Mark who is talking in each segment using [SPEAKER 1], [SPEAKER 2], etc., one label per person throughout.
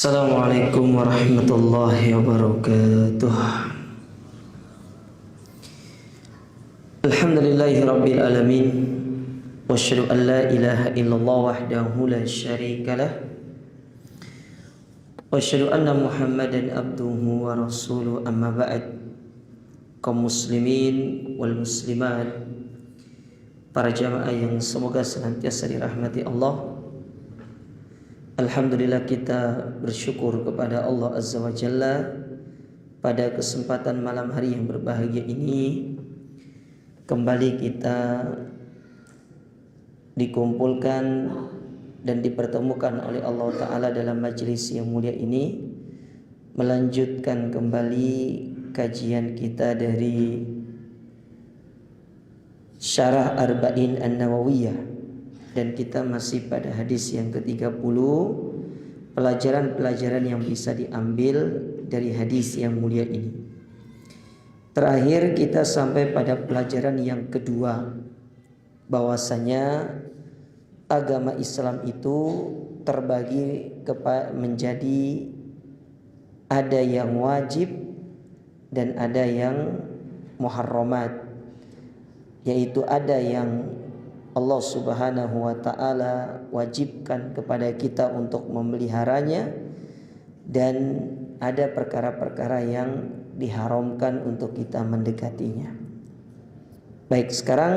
[SPEAKER 1] Assalamualaikum warahmatullahi wabarakatuh. Alhamdulillahi rabbil alamin. Wa asyhadu an la ilaha illallah wahdahu la syarika lah. Wa asyhadu anna Muhammadan abduhu wa rasuluh, amma ba'd. Kaum muslimin wal muslimat, para jamaah yang semoga senantiasa dirahmati Allah. Alhamdulillah, kita bersyukur kepada Allah Azza wa Jalla pada kesempatan malam hari yang berbahagia ini. Kembali kita dikumpulkan dan dipertemukan oleh Allah Ta'ala dalam majlis yang mulia ini, melanjutkan kembali kajian kita dari Syarah Arba'in An-Nawawiyah. Dan kita masih pada hadis yang ke-30, pelajaran-pelajaran yang bisa diambil dari hadis yang mulia ini. Terakhir kita sampai pada pelajaran yang kedua, bahwasanya agama Islam itu terbagi menjadi ada yang wajib dan ada yang muharramat, yaitu ada yang Allah Subhanahu wa Ta'ala wajibkan kepada kita untuk memeliharanya, dan ada perkara-perkara yang diharamkan untuk kita mendekatinya. Baik, sekarang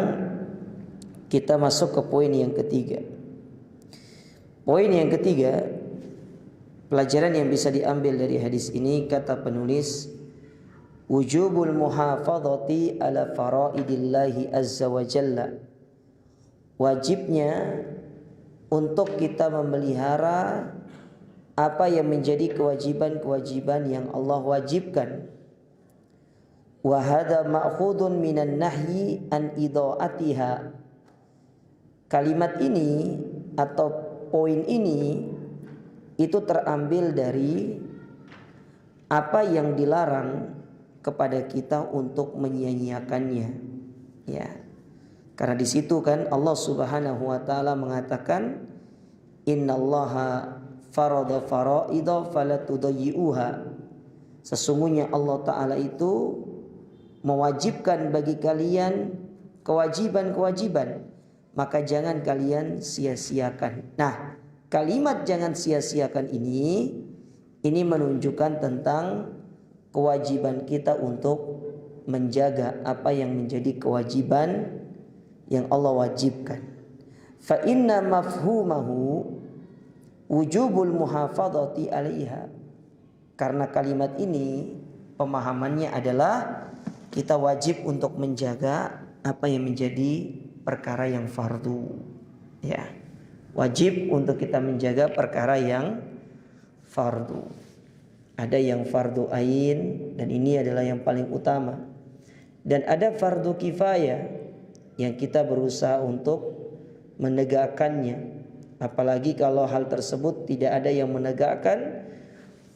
[SPEAKER 1] kita masuk ke poin yang ketiga. Poin yang ketiga, pelajaran yang bisa diambil dari hadis ini, kata penulis, wujubul muhafadhati ala faraidillahi azza wa jalla. Wajibnya untuk kita memelihara apa yang menjadi kewajiban-kewajiban yang Allah wajibkan. Wa hadza ma'khudun minan nahyi an idha'atiha. Kalimat ini atau poin ini itu terambil dari apa yang dilarang kepada kita untuk menyia-nyiakannya, ya. Karena di situ kan Allah Subhanahu wa Ta'ala mengatakan, innallaha farada faraida falatudayyi'uha. Sesungguhnya Allah Ta'ala itu mewajibkan bagi kalian kewajiban-kewajiban, maka jangan kalian sia-siakan. Nah, kalimat jangan sia-siakan ini menunjukkan tentang kewajiban kita untuk menjaga apa yang menjadi kewajiban yang Allah wajibkan. Fa inna mafhumahu wujubul muhafadhati 'alaiha. Karena kalimat ini pemahamannya adalah kita wajib untuk menjaga apa yang menjadi perkara yang fardu, ya. Wajib untuk kita menjaga perkara yang fardu. Ada yang fardu ain, dan ini adalah yang paling utama. Dan ada fardu kifayah yang kita berusaha untuk menegakkannya. Apalagi kalau hal tersebut tidak ada yang menegakkan,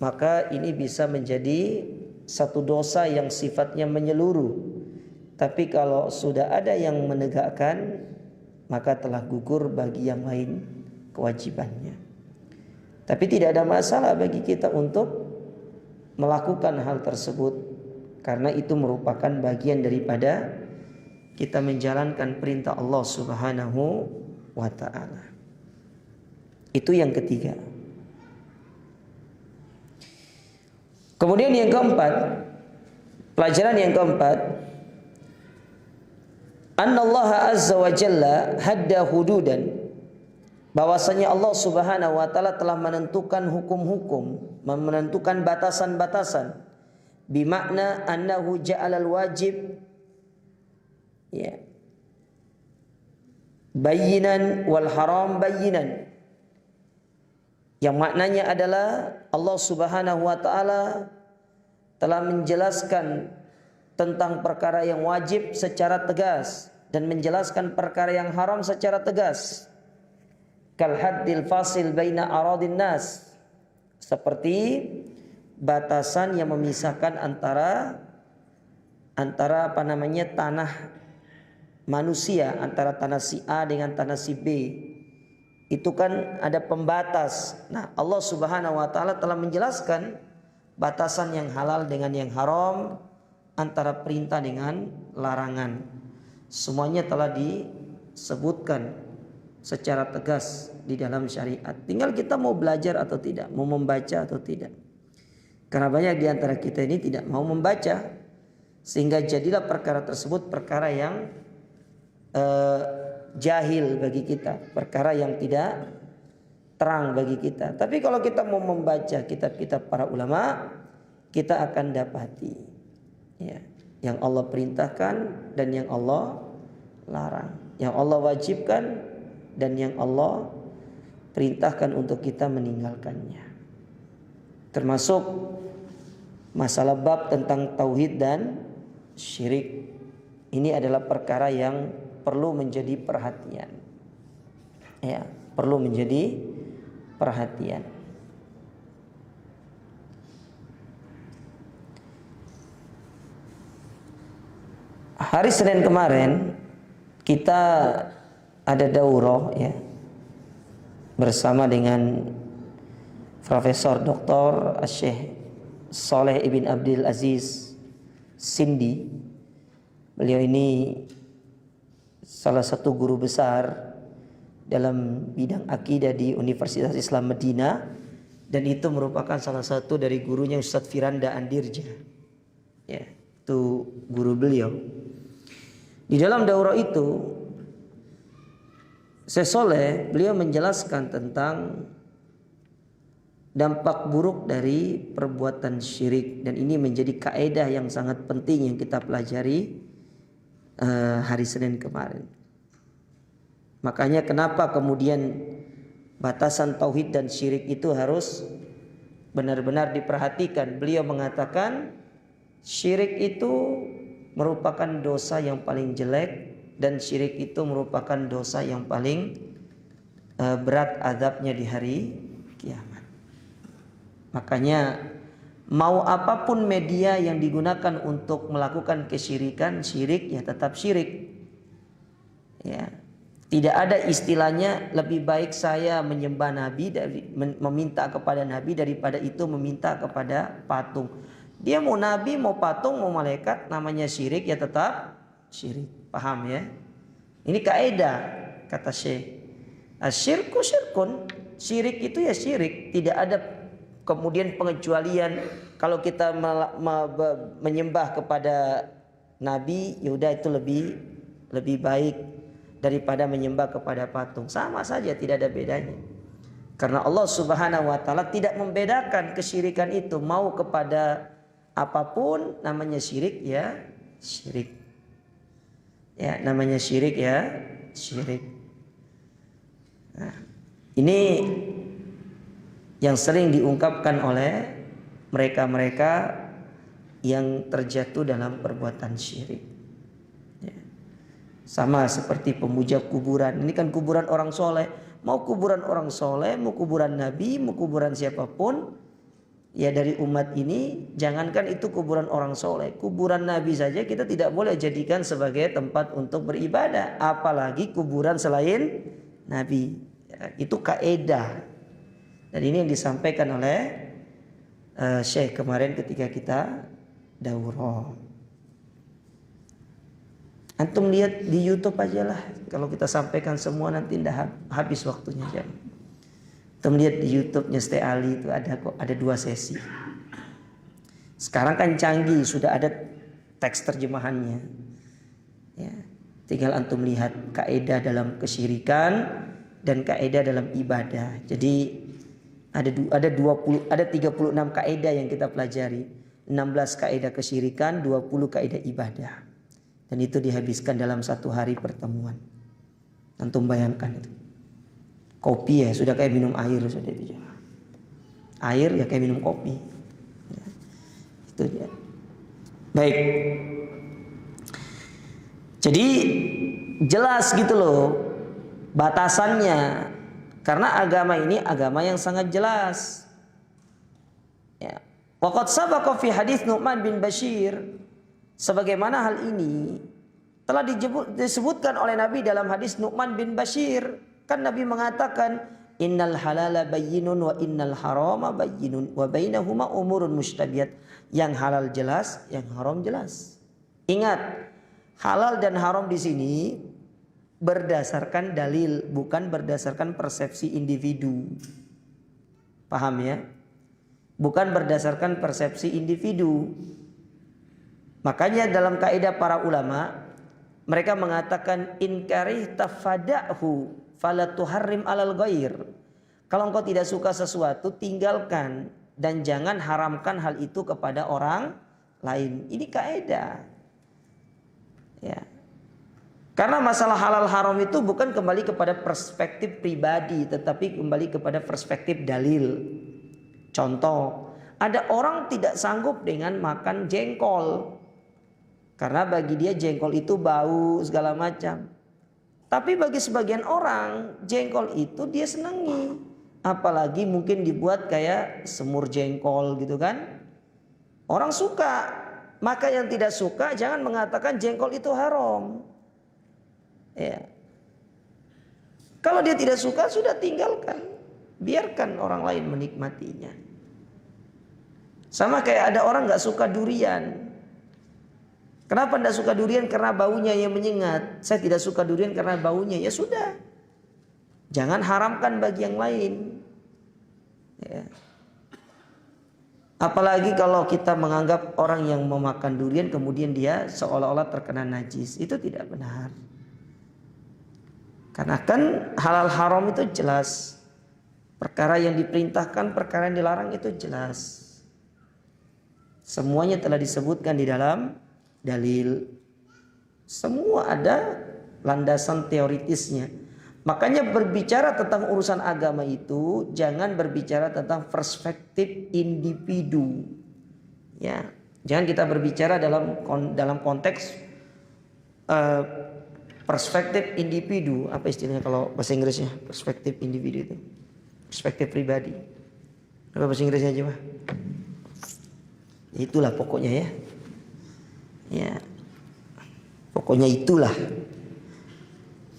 [SPEAKER 1] maka ini bisa menjadi satu dosa yang sifatnya menyeluruh. Tapi kalau sudah ada yang menegakkan, maka telah gugur bagi yang lain kewajibannya. Tapi tidak ada masalah bagi kita untuk melakukan hal tersebut, karena itu merupakan bagian daripada kita menjalankan perintah Allah Subhanahu wa Ta'ala. Itu yang ketiga. Kemudian yang keempat, pelajaran yang keempat, annallaha azza wa jalla hadda hududan. Bahwasanya Allah Subhanahu wa Ta'ala telah menentukan hukum-hukum, menentukan batasan-batasan. Bimakna annahu ja'alal wajib, ya, bayinan wal haram bayinan. Yang maknanya adalah Allah Subhanahu wa Ta'ala telah menjelaskan tentang perkara yang wajib secara tegas dan menjelaskan perkara yang haram secara tegas. Kal haddil fasil baina aradin nas, seperti batasan yang memisahkan antara tanah manusia, antara tanah si A dengan tanah si B. itu kan ada pembatas. Nah, Allah Subhanahu wa taala telah menjelaskan batasan yang halal dengan yang haram, antara perintah dengan larangan. Semuanya telah disebutkan secara tegas di dalam syariat. Tinggal kita mau belajar atau tidak, mau membaca atau tidak. Karena banyak di antara kita ini tidak mau membaca, sehingga jadilah perkara tersebut perkara yang jahil bagi kita, perkara yang tidak terang bagi kita. Tapi kalau kita mau membaca kitab-kitab para ulama, kita akan dapati ya, yang Allah perintahkan dan yang Allah larang, yang Allah wajibkan dan yang Allah perintahkan untuk kita meninggalkannya. Termasuk masalah bab tentang tauhid dan syirik. Ini adalah perkara yang perlu menjadi perhatian. Ya, perlu menjadi perhatian. Hari Senin kemarin kita ada daurah ya, bersama dengan Profesor Dr. Syekh Saleh Ibn Abdul Aziz Sindi. Beliau ini salah satu guru besar dalam bidang akidah di Universitas Islam Madinah, dan itu merupakan salah satu dari gurunya Ustadz Firanda Andirja. Ya, itu guru beliau. Di dalam daurah itu Syekh Saleh beliau menjelaskan tentang dampak buruk dari perbuatan syirik, dan ini menjadi kaidah yang sangat penting yang kita pelajari hari Senin kemarin. Makanya kenapa kemudian batasan tauhid dan syirik itu harus benar-benar diperhatikan. Beliau mengatakan syirik itu merupakan dosa yang paling jelek, dan syirik itu merupakan dosa yang paling berat azabnya di hari kiamat. Makanya mau apapun media yang digunakan untuk melakukan kesyirikan, syirik ya tetap syirik. Ya, tidak ada istilahnya lebih baik saya menyembah Nabi dari meminta kepada Nabi daripada itu meminta kepada patung. Dia mau Nabi, mau patung, mau malaikat, namanya syirik ya tetap syirik. Paham ya? Ini kaidah kata Syekh. Asyirku syirkun. Syirik itu ya syirik. Tidak ada kemudian pengecualian. Kalau kita menyembah kepada Nabi, yaudah itu lebih baik daripada menyembah kepada patung. Sama saja, tidak ada bedanya. Karena Allah Subhanahu wa taala tidak membedakan kesyirikan itu mau kepada apapun, namanya syirik ya syirik. Ya, namanya syirik ya syirik. Nah, ini yang sering diungkapkan oleh mereka-mereka yang terjatuh dalam perbuatan syirik. Ya. Sama seperti pemuja kuburan. Ini kan kuburan orang soleh. Mau kuburan orang soleh, mau kuburan Nabi, mau kuburan siapapun, ya dari umat ini, jangankan itu kuburan orang soleh, kuburan Nabi saja kita tidak boleh jadikan sebagai tempat untuk beribadah, apalagi kuburan selain Nabi. Ya, itu kaidah. Dan ini yang disampaikan oleh Syekh kemarin ketika kita daurah. Antum lihat di YouTube aja lah, kalau kita sampaikan semua nanti tidak habis waktunya jam. Kita melihat di YouTube-nya Ste Ali itu ada 2 sesi. Sekarang kan canggih, sudah ada teks terjemahannya. Ya, tinggal antum lihat kaidah dalam kesyirikan dan kaidah dalam ibadah. Jadi ada 36 kaidah yang kita pelajari. 16 kaidah kesyirikan, 20 kaidah ibadah. Dan itu dihabiskan dalam 1 hari pertemuan. Antum bayangkan itu. Kopi ya sudah kayak minum air sudah itu. Air ya kayak minum kopi. Ya, itu dia. Baik. Jadi jelas gitu loh batasannya. Karena agama ini agama yang sangat jelas. Ya. Waqad sabaqa fi hadis Nu'man bin Bashir, sebagaimana hal ini telah disebutkan oleh Nabi dalam hadis Nu'man bin Bashir Kan Nabi mengatakan, innal halala bayyinun wa innal harama bayyinun wa bainahuma umurun mushtabihat. Yang halal jelas, yang haram jelas. Ingat, halal dan haram di sini berdasarkan dalil, bukan berdasarkan persepsi individu. Paham ya? Bukan berdasarkan persepsi individu. Makanya dalam kaidah para ulama, mereka mengatakan in karihta fada'hu fala tuharrim alal ghair. Kalau engkau tidak suka sesuatu, tinggalkan dan jangan haramkan hal itu kepada orang lain. Ini kaidah. Ya. Karena masalah halal haram itu bukan kembali kepada perspektif pribadi, tetapi kembali kepada perspektif dalil. Contoh, ada orang tidak sanggup dengan makan jengkol. Karena bagi dia jengkol itu bau segala macam. Tapi bagi sebagian orang jengkol itu dia senangi. Apalagi mungkin dibuat kayak semur jengkol gitu kan. Orang suka. Maka yang tidak suka jangan mengatakan jengkol itu haram. Ya. Kalau dia tidak suka sudah tinggalkan. Biarkan orang lain menikmatinya. Sama kayak ada orang gak suka durian. Kenapa tidak suka durian? Karena baunya yang menyengat. Saya tidak suka durian karena baunya. Ya sudah. Jangan haramkan bagi yang lain. Ya. Apalagi kalau kita menganggap orang yang memakan durian kemudian dia seolah-olah terkena najis. Itu tidak benar. Karena kan halal haram itu jelas. Perkara yang diperintahkan, perkara yang dilarang itu jelas. Semuanya telah disebutkan di dalam dalil. Semua ada landasan teoritisnya. Makanya berbicara tentang urusan agama itu jangan berbicara tentang perspektif individu. Ya, jangan kita berbicara dalam konteks perspektif individu. Apa istilahnya kalau bahasa Inggrisnya? Perspektif individu itu. Perspektif pribadi. Apa bahasa Inggrisnya aja, Pak? Itulah pokoknya ya. Ya. Pokoknya itulah.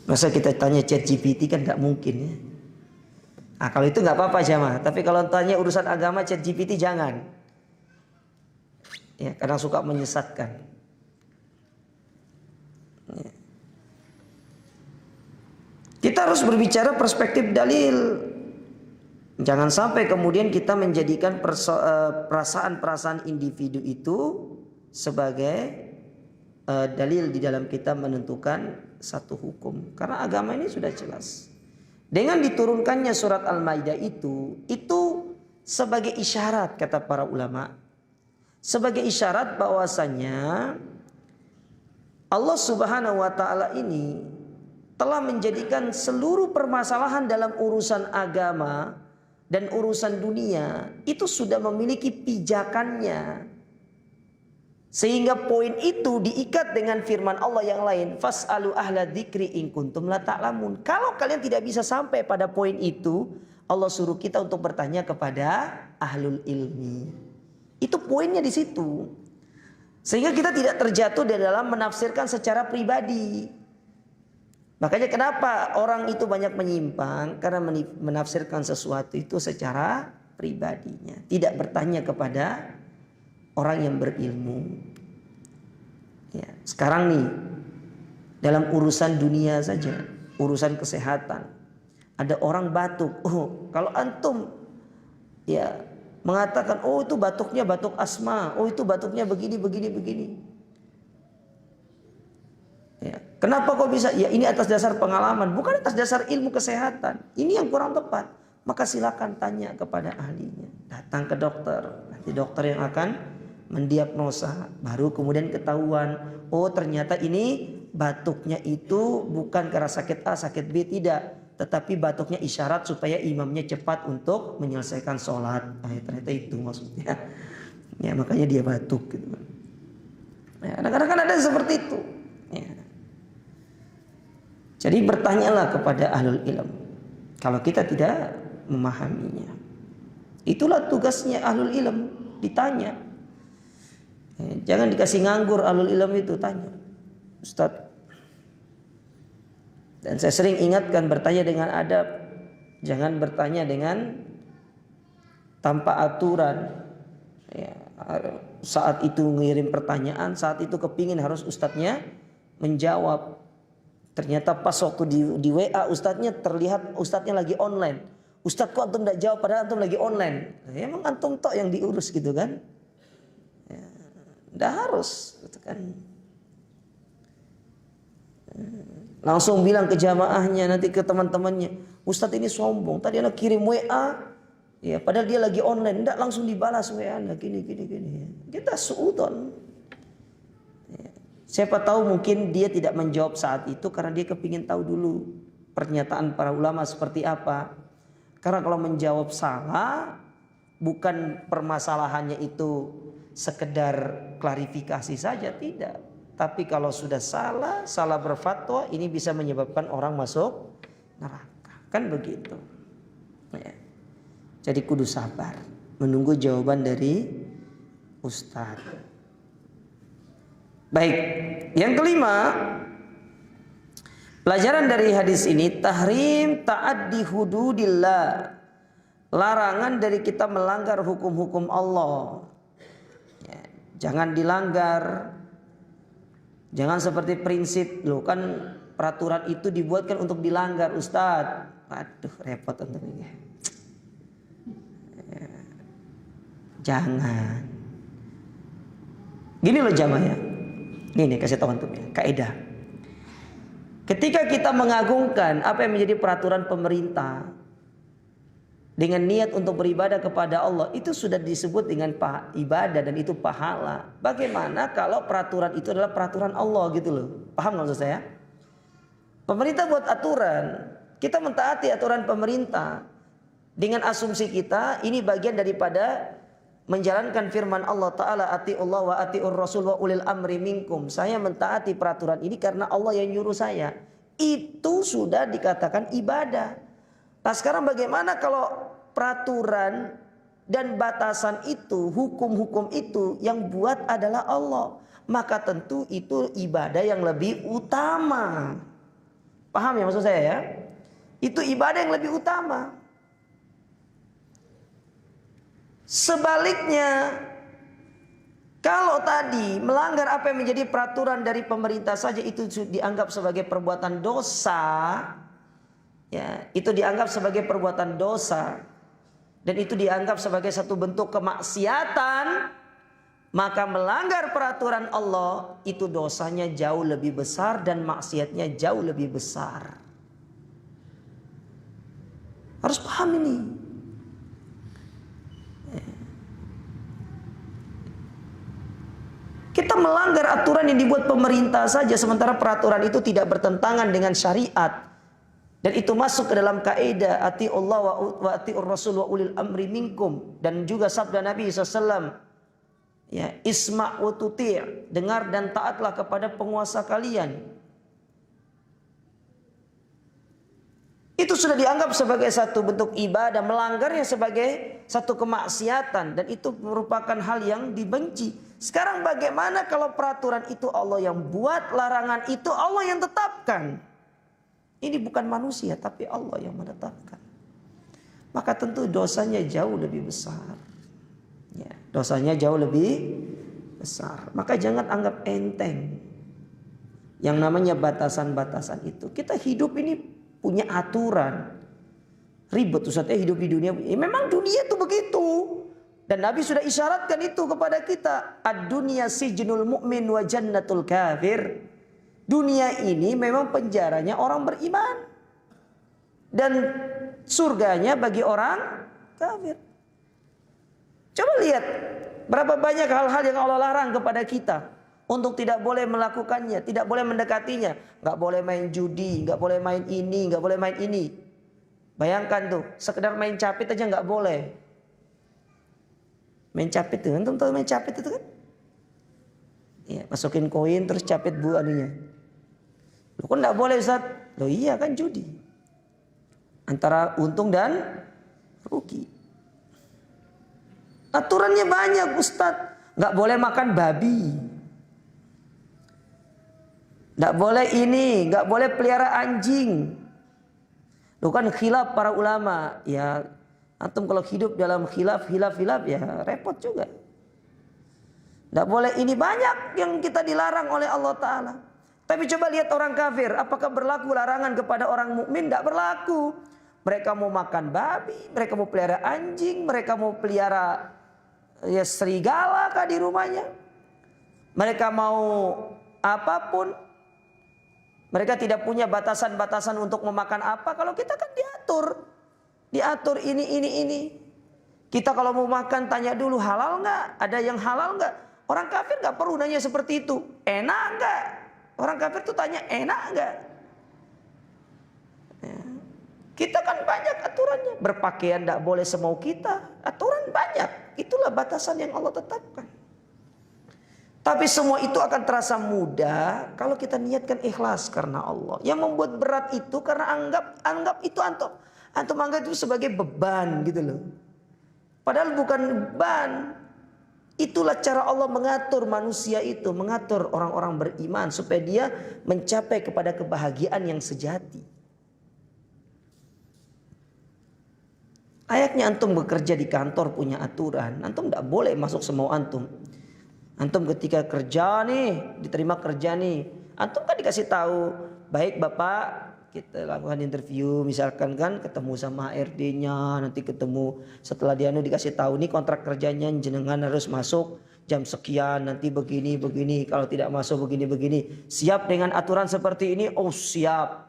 [SPEAKER 1] Masa kita tanya ChatGPT kan nggak mungkin ya. Nah, kalau itu nggak apa-apa jamaah. Tapi kalau tanya urusan agama ChatGPT jangan. Ya, kadang suka menyesatkan. Ya. Kita harus berbicara perspektif dalil. Jangan sampai kemudian kita menjadikan perasaan-perasaan individu itu sebagai dalil di dalam kita menentukan satu hukum. Karena agama ini sudah jelas. Dengan diturunkannya surat Al-Maidah itu sebagai isyarat kata para ulama. Sebagai isyarat bahwasanya Allah Subhanahu wa taala ini telah menjadikan seluruh permasalahan dalam urusan agama dan urusan dunia itu sudah memiliki pijakannya. Sehingga poin itu diikat dengan firman Allah yang lain, fas'alu ahla dzikri in kuntum la ta'lamun. Kalau kalian tidak bisa sampai pada poin itu, Allah suruh kita untuk bertanya kepada ahlul ilmi. Itu poinnya di situ. Sehingga kita tidak terjatuh di dalam menafsirkan secara pribadi. Makanya kenapa orang itu banyak menyimpang? Karena menafsirkan sesuatu itu secara pribadinya, tidak bertanya kepada orang yang berilmu. Ya, sekarang nih dalam urusan dunia saja, urusan kesehatan, ada orang batuk. Oh, kalau antum ya mengatakan, oh itu batuknya batuk asma, oh itu batuknya begini. Ya, kenapa kok bisa? Ya ini atas dasar pengalaman, bukan atas dasar ilmu kesehatan. Ini yang kurang tepat. Maka silakan tanya kepada ahlinya. Datang ke dokter, nanti dokter yang akan mendiagnosa, baru kemudian ketahuan, oh ternyata ini batuknya itu bukan karena sakit A, sakit B, tidak, tetapi batuknya isyarat supaya imamnya cepat untuk menyelesaikan sholat. Nah, ternyata itu maksudnya. Ya makanya dia batuk gitu. Ya, kadang-kadang kan ada seperti itu. Ya. Jadi bertanyalah kepada ahlul ilm kalau kita tidak memahaminya. Itulah tugasnya ahlul ilm, ditanya. Jangan dikasih nganggur ahlul ilm itu, tanya. Ustaz, Dan saya sering ingatkan, bertanya dengan adab, jangan bertanya dengan tanpa aturan. Ya, saat itu ngirim pertanyaan, saat itu kepingin harus ustadznya menjawab. Ternyata pas waktu di WA ustadznya terlihat ustadznya lagi online. Ustadz kok antum tidak jawab padahal antum lagi online. Ya, emang antum tok yang diurus gitu kan? Ya, tidak harus, gitu kan? Langsung bilang ke jamaahnya, nanti ke teman-temannya, Ustadz ini sombong. Tadi anak kirim WA, ya padahal dia lagi online, tidak langsung dibalas WA-nya, gini. Kita suudon. Ya. Siapa tahu mungkin dia tidak menjawab saat itu karena dia kepingin tahu dulu pernyataan para ulama seperti apa. Karena kalau menjawab salah, bukan permasalahannya itu sekedar klarifikasi saja, tidak. Tapi kalau sudah salah berfatwa, ini bisa menyebabkan orang masuk neraka. Kan begitu. Ya. Jadi kudu sabar, menunggu jawaban dari ustaz. Baik, yang kelima, pelajaran dari hadis ini, tahrim ta'addi hududillah. Larangan dari kita melanggar hukum-hukum Allah. Ya, jangan dilanggar. Jangan seperti prinsip, loh kan peraturan itu dibuatkan untuk dilanggar Ustadz. Aduh repot untuk ini. Jangan. Gini loh jamaah ya. Ini kasih tahu antum ya, kaidah. Ketika kita mengagungkan apa yang menjadi peraturan pemerintah dengan niat untuk beribadah kepada Allah, itu sudah disebut dengan ibadah dan itu pahala. Bagaimana kalau peraturan itu adalah peraturan Allah gitu loh. Paham nggak maksud saya? Pemerintah buat aturan, kita mentaati aturan pemerintah dengan asumsi kita ini bagian daripada menjalankan firman Allah Ta'ala, ati'ullah wa ati'ur rasul wa ulil amri minkum. Saya mentaati peraturan ini karena Allah yang nyuruh saya. Itu sudah dikatakan ibadah. Nah sekarang bagaimana kalau peraturan dan batasan itu, hukum-hukum itu yang buat adalah Allah, maka tentu itu ibadah yang lebih utama. Paham ya maksud saya ya? Itu ibadah yang lebih utama. Sebaliknya, kalau tadi melanggar apa yang menjadi peraturan dari pemerintah saja itu dianggap sebagai perbuatan dosa, ya, itu dianggap sebagai perbuatan dosa dan itu dianggap sebagai satu bentuk kemaksiatan, maka melanggar peraturan Allah itu dosanya jauh lebih besar dan maksiatnya jauh lebih besar. Harus paham ini. Kita melanggar aturan yang dibuat pemerintah saja sementara peraturan itu tidak bertentangan dengan syariat. Dan itu masuk ke dalam kaidah ati'ullah wa ati'ur rasul wa ulil amri minkum. Dan juga sabda Nabi SAW, ya, isma' wa tuti', dengar dan taatlah kepada penguasa kalian. Itu sudah dianggap sebagai satu bentuk ibadah, melanggarnya sebagai satu kemaksiatan dan itu merupakan hal yang dibenci. Sekarang bagaimana kalau peraturan itu Allah yang buat, larangan itu Allah yang tetapkan? Ini bukan manusia tapi Allah yang menetapkan. Maka tentu dosanya jauh lebih besar. Ya, dosanya jauh lebih besar. Maka jangan anggap enteng yang namanya batasan-batasan itu. Kita hidup ini punya aturan. Ribet Ustaz hidup di dunia. Memang dunia itu begitu. Dan Nabi sudah isyaratkan itu kepada kita. Ad-dunya sijnul mu'min wa jannatul kafir. Dunia ini memang penjaranya orang beriman. Dan surganya bagi orang kafir. Coba lihat berapa banyak hal-hal yang Allah larang kepada kita. Untuk tidak boleh melakukannya, tidak boleh mendekatinya. Gak boleh main judi, gak boleh main ini, gak boleh main ini. Bayangkan tuh, sekedar main capit aja gak boleh. Main capit tuh, antum tahu main capit itu kan? Ya, masukin koin terus capit bu anunya. Loh kok gak boleh Ustaz? Loh iya kan judi. Antara untung dan rugi. Aturannya banyak Ustaz. Gak boleh makan babi. Nggak boleh ini, nggak boleh pelihara anjing. Itu kan khilaf para ulama. Ya, antum kalau hidup dalam khilaf ya repot juga. Nggak boleh ini, banyak yang kita dilarang oleh Allah Ta'ala. Tapi coba lihat orang kafir, apakah berlaku larangan kepada orang mukmin? Nggak berlaku. Mereka mau makan babi, mereka mau pelihara anjing, mereka mau pelihara ya serigala kah di rumahnya. Mereka mau apapun. Mereka tidak punya batasan-batasan untuk memakan apa. Kalau kita kan diatur. Diatur ini. Kita kalau mau makan tanya dulu halal nggak? Ada yang halal nggak? Orang kafir nggak perlu nanya seperti itu. Enak nggak? Orang kafir tuh tanya enak nggak? Ya. Kita kan banyak aturannya. Berpakaian nggak boleh semau kita. Aturan banyak. Itulah batasan yang Allah tetapkan. Tapi semua itu akan terasa mudah kalau kita niatkan ikhlas karena Allah. Yang membuat berat itu karena anggap itu antum anggap itu sebagai beban gitu loh. Padahal bukan beban. Itulah cara Allah mengatur manusia itu, mengatur orang-orang beriman supaya dia mencapai kepada kebahagiaan yang sejati. Layaknya antum bekerja di kantor punya aturan, antum tidak boleh masuk semau antum. Antum ketika kerja nih, diterima kerja nih, antum kan dikasih tahu, baik Bapak, kita lakukan interview misalkan kan, ketemu sama HRD-nya, nanti ketemu setelah dia dikasih tahu nih kontrak kerjanya jenengan harus masuk jam sekian, nanti begini, kalau tidak masuk begini. Siap dengan aturan seperti ini? Oh siap.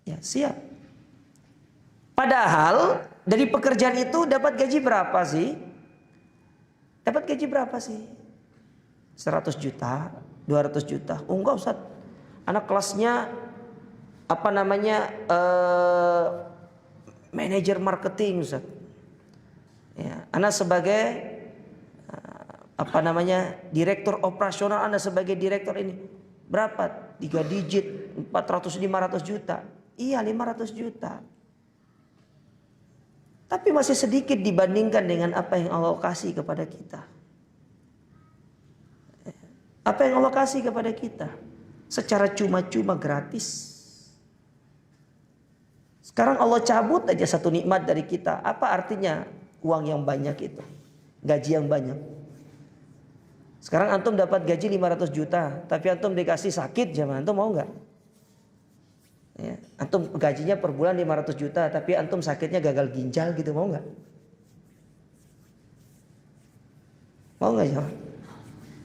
[SPEAKER 1] Ya siap. Padahal dari pekerjaan itu dapat gaji berapa sih? Dapat gaji berapa sih? 100 juta, 200 juta. Oh enggak Ustaz. Anak kelasnya manajer marketing Ustaz. Ya, anak sebagai direktur operasional, Anda sebagai direktur ini. Berapa? 3 digit, 400 500 juta. Iya, 500 juta. Tapi masih sedikit dibandingkan dengan apa yang Allah kasih kepada kita. Apa yang Allah kasih kepada kita? Secara cuma-cuma gratis. Sekarang Allah cabut aja satu nikmat dari kita. Apa artinya uang yang banyak itu? Gaji yang banyak. Sekarang antum dapat gaji 500 juta. Tapi antum dikasih sakit zaman. Antum mau nggak? Ya, antum gajinya per bulan 500 juta, tapi antum sakitnya gagal ginjal gitu, mau nggak? Mau nggak ya?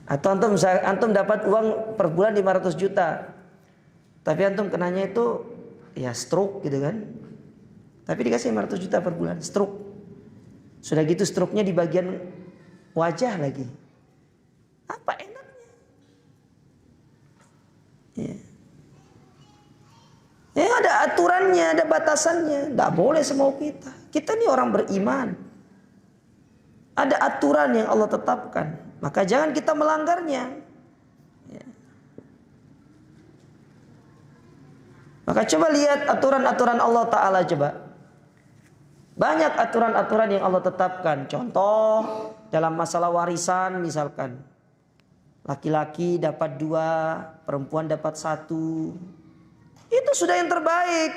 [SPEAKER 1] Atau antum dapat uang per bulan 500 juta, tapi antum kenanya itu ya stroke gitu kan? Tapi dikasih 500 juta per bulan, stroke. Sudah gitu stroke-nya di bagian wajah lagi. Apa enaknya? Ya. Ya ada aturannya, ada batasannya. Tidak boleh semau kita. Kita ini orang beriman. Ada aturan yang Allah tetapkan. Maka jangan kita melanggarnya. Ya. Maka coba lihat aturan-aturan Allah Ta'ala coba. Banyak aturan-aturan yang Allah tetapkan. Contoh dalam masalah warisan misalkan. Laki-laki dapat 2, perempuan dapat 1. Itu sudah yang terbaik.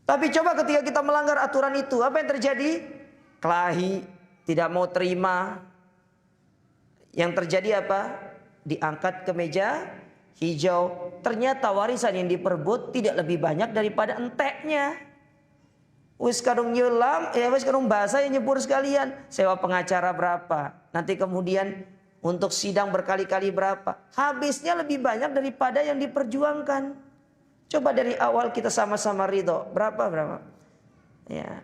[SPEAKER 1] Tapi coba ketika kita melanggar aturan itu, apa yang terjadi? Kelahi, tidak mau terima. Yang terjadi apa? Diangkat ke meja hijau. Ternyata warisan yang diperebut tidak lebih banyak daripada enteknya. Wis kadung nyelam, wis kadung basah yang nyebur sekalian. Sewa pengacara berapa? Nanti kemudian untuk sidang berkali-kali berapa? Habisnya lebih banyak daripada yang diperjuangkan. Coba dari awal kita sama-sama ridho. Berapa? Ya.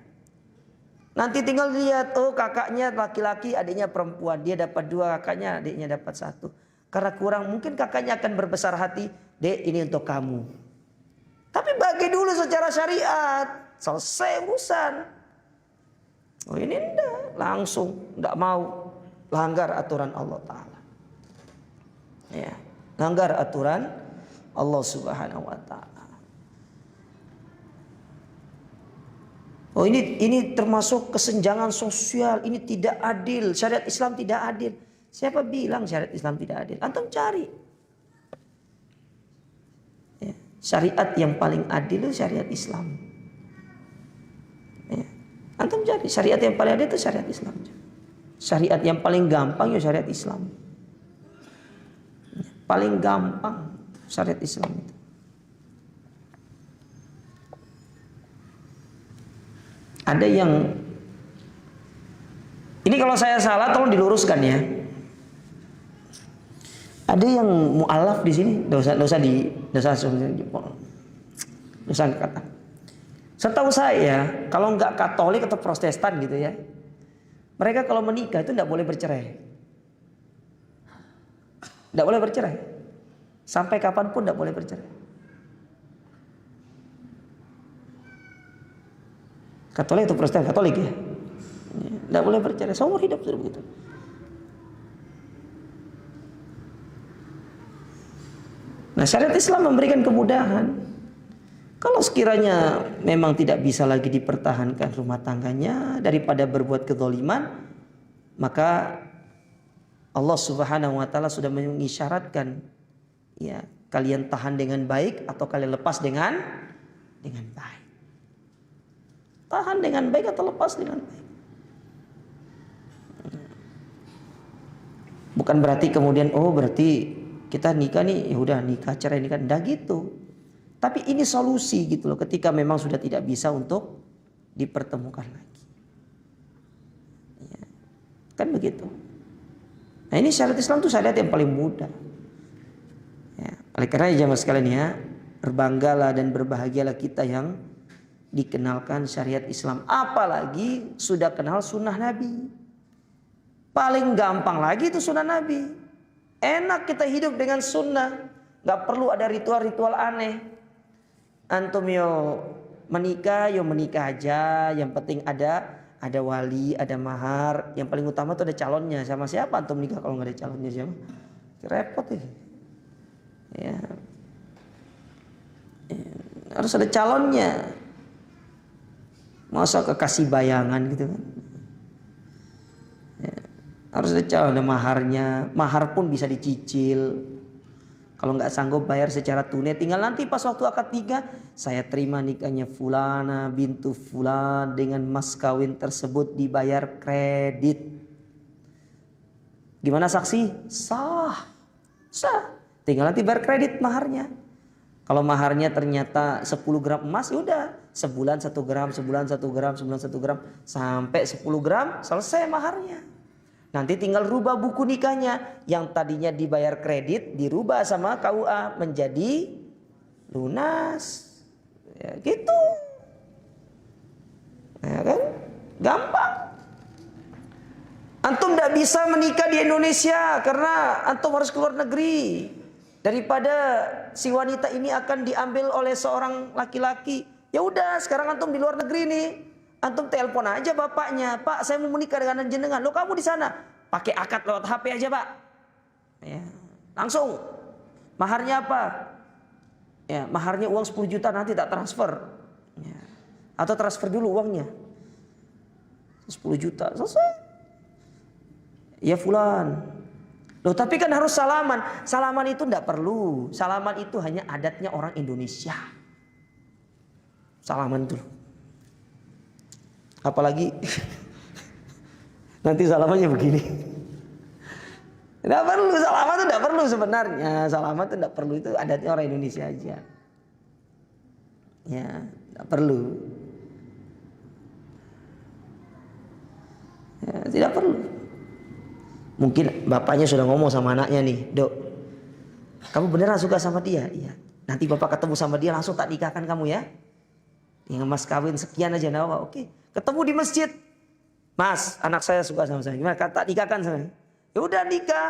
[SPEAKER 1] Nanti tinggal lihat, oh kakaknya laki-laki, adiknya perempuan. Dia dapat 2, kakaknya, adiknya dapat 1. Karena kurang, mungkin kakaknya akan berbesar hati. Dek, ini untuk kamu. Tapi bagi dulu secara syariat. Selesai urusan. Oh ini enggak. Langsung, enggak mau. Langgar aturan Allah Ta'ala. Ya, langgar aturan Allah Subhanahu wa Ta'ala. Oh ini termasuk kesenjangan sosial. Ini tidak adil. Syariat Islam tidak adil. Siapa bilang syariat Islam tidak adil? Antum cari. Ya, syariat yang paling adil itu syariat Islam. Ya. Antum cari syariat yang paling adil itu syariat Islam. Syariat yang paling gampang ya syariat Islam. Ya, paling gampang syariat Islam itu. Ada yang ini kalau saya salah tolong diluruskan ya. Ada yang mu'alaf di sini, dosa kata. Setahu saya, kalau nggak Katolik atau Protestan gitu ya, mereka kalau menikah itu nggak boleh bercerai, nggak boleh bercerai, sampai kapanpun nggak boleh bercerai. Katolik atau Protestan? Katolik ya, nggak boleh bercerai, seumur hidup sudah begitu. Nah, syariat Islam memberikan kemudahan. Kalau sekiranya memang tidak bisa lagi dipertahankan rumah tangganya daripada berbuat kezaliman, maka Allah Subhanahu wa taala sudah mengisyaratkan, ya, kalian tahan dengan baik atau kalian lepas dengan baik. Tahan dengan baik atau lepas dengan baik. Bukan berarti kemudian berarti kita nikah nih, ya udah nikah cerai nikah, enggak gitu. Tapi ini solusi gitu loh, ketika memang sudah tidak bisa untuk dipertemukan lagi. Ya, kan begitu. Nah, ini syariat Islam tuh syariat yang paling mudah. Ya, oleh karena jamaah sekalian ya, berbanggalah dan berbahagialah kita yang dikenalkan syariat Islam, apalagi sudah kenal sunnah Nabi. Paling gampang lagi itu sunnah Nabi. Enak kita hidup dengan sunnah, nggak perlu ada ritual-ritual aneh. Antum yo menikah aja, yang penting ada wali, ada mahar. Yang paling utama tuh ada calonnya. Sama siapa antum nikah kalau nggak ada calonnya siapa? Repot ini. Ya. Harus ada calonnya. Masa kekasih bayangan gitu kan? Ya. Harus ada maharnya. Mahar pun bisa dicicil. Kalau nggak sanggup bayar secara tunai, tinggal nanti pas waktu akad nikah, saya terima nikahnya fulana bintu fulan dengan mas kawin tersebut dibayar kredit. Gimana saksi? Sah. Tinggal nanti bayar kredit maharnya. Kalau maharnya ternyata 10 gram emas, ya udah sebulan 1 gram, sebulan 1 gram, sebulan 1 gram, sampai 10 gram selesai maharnya. Nanti tinggal rubah buku nikahnya. Yang tadinya dibayar kredit dirubah sama KUA menjadi lunas. Ya gitu. Ya kan? Gampang. Antum tidak bisa menikah di Indonesia karena antum harus keluar negeri. Daripada si wanita ini akan diambil oleh seorang laki-laki. Ya udah, sekarang antum di luar negeri nih. Antum telepon aja bapaknya, Pak, saya mau menikah dengan jenengan. Lo kamu di sana, pakai akad lewat HP aja, Pak. Ya, langsung. Maharnya apa? Ya, maharnya uang 10 juta, nanti tak transfer. Ya. Atau transfer dulu uangnya. 10 juta, selesai. Ya fulan. Loh, tapi kan harus salaman. Salaman itu enggak perlu. Salaman itu hanya adatnya orang Indonesia. Salaman dulu. Apalagi nanti salamannya begini. Tidak perlu, salaman itu tidak perlu sebenarnya. Salaman itu tidak perlu, itu adatnya orang Indonesia aja. Ya, tidak perlu. Ya, tidak perlu. Mungkin bapaknya sudah ngomong sama anaknya nih, Dok, kamu beneran suka sama dia? Iya. Nanti bapak ketemu sama dia langsung tak nikahkan kamu ya. Dengan mas kawin sekian aja, nah, oke. Ketemu di masjid, Mas, anak saya suka sama saya. Gimana? Tak nikahkan sama saya. Ya udah nikah.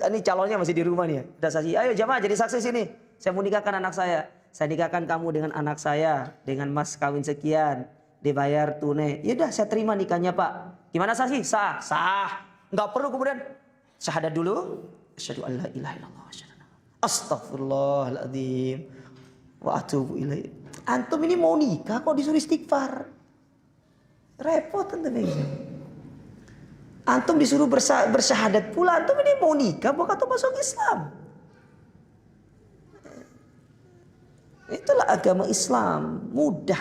[SPEAKER 1] Ini calonnya masih di rumah nih ya. Udah saksi. Ayo jamaah jadi saksi sini. Saya mau nikahkan anak saya. Saya nikahkan kamu dengan anak saya dengan mas kawin sekian, dibayar tunai. Ya udah saya terima nikahnya Pak. Gimana saksi? Sah, sah. Enggak perlu kemudian syahadat dulu. Asyhadu an la ilaha illallah wa asyhadu astagfirullahaladzim wa atubu ilaih. Antum ini mau nikah kok disuruh istighfar? Repot antum ini. Antum disuruh bersyahadat pula, antum ini mau nikah bukan atau masuk Islam? Itulah agama Islam, mudah.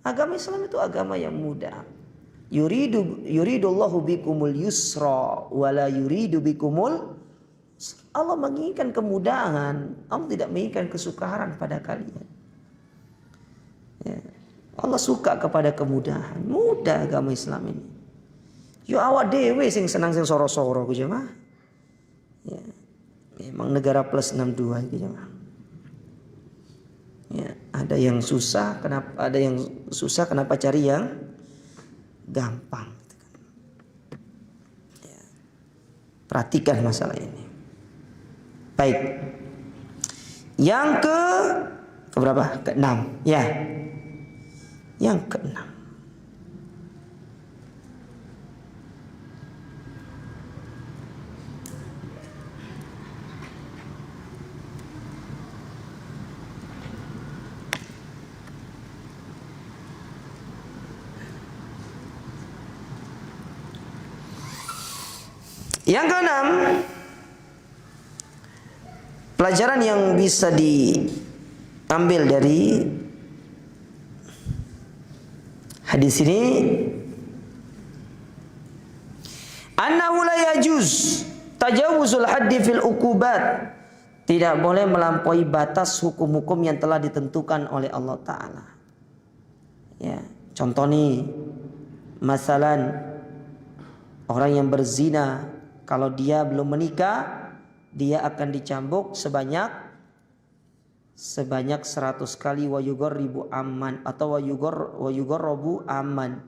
[SPEAKER 1] Agama Islam itu agama yang mudah. Yuridullahu bikumul yusra wala yuridu bikumul. Allah menginginkan kemudahan, Allah tidak menginginkan kesukaran pada kalian. Ya. Allah suka kepada kemudahan, mudah agama Islam ini. Yo awak dewe sing senang sing soro-soro ku jemaah. Ya. Memang negara plus 62 iki jemaah. Ya, ada yang susah, kenapa cari yang gampang? Ya. Perhatikan masalah ini. Baik. Yang ke berapa? Ke-6. Ya. Yang ke-6. Yang keenam, pelajaran yang bisa diambil dari hadis ini, annahu la yajuz tajawuzul haddi fil uqubat. Tidak boleh melampaui batas hukum-hukum yang telah ditentukan oleh Allah Ta'ala. Ya, contoh nih, masalan orang yang berzina, kalau dia belum menikah, dia akan dicambuk sebanyak 100 kali wayugorribu aman atau wayugorrobu aman.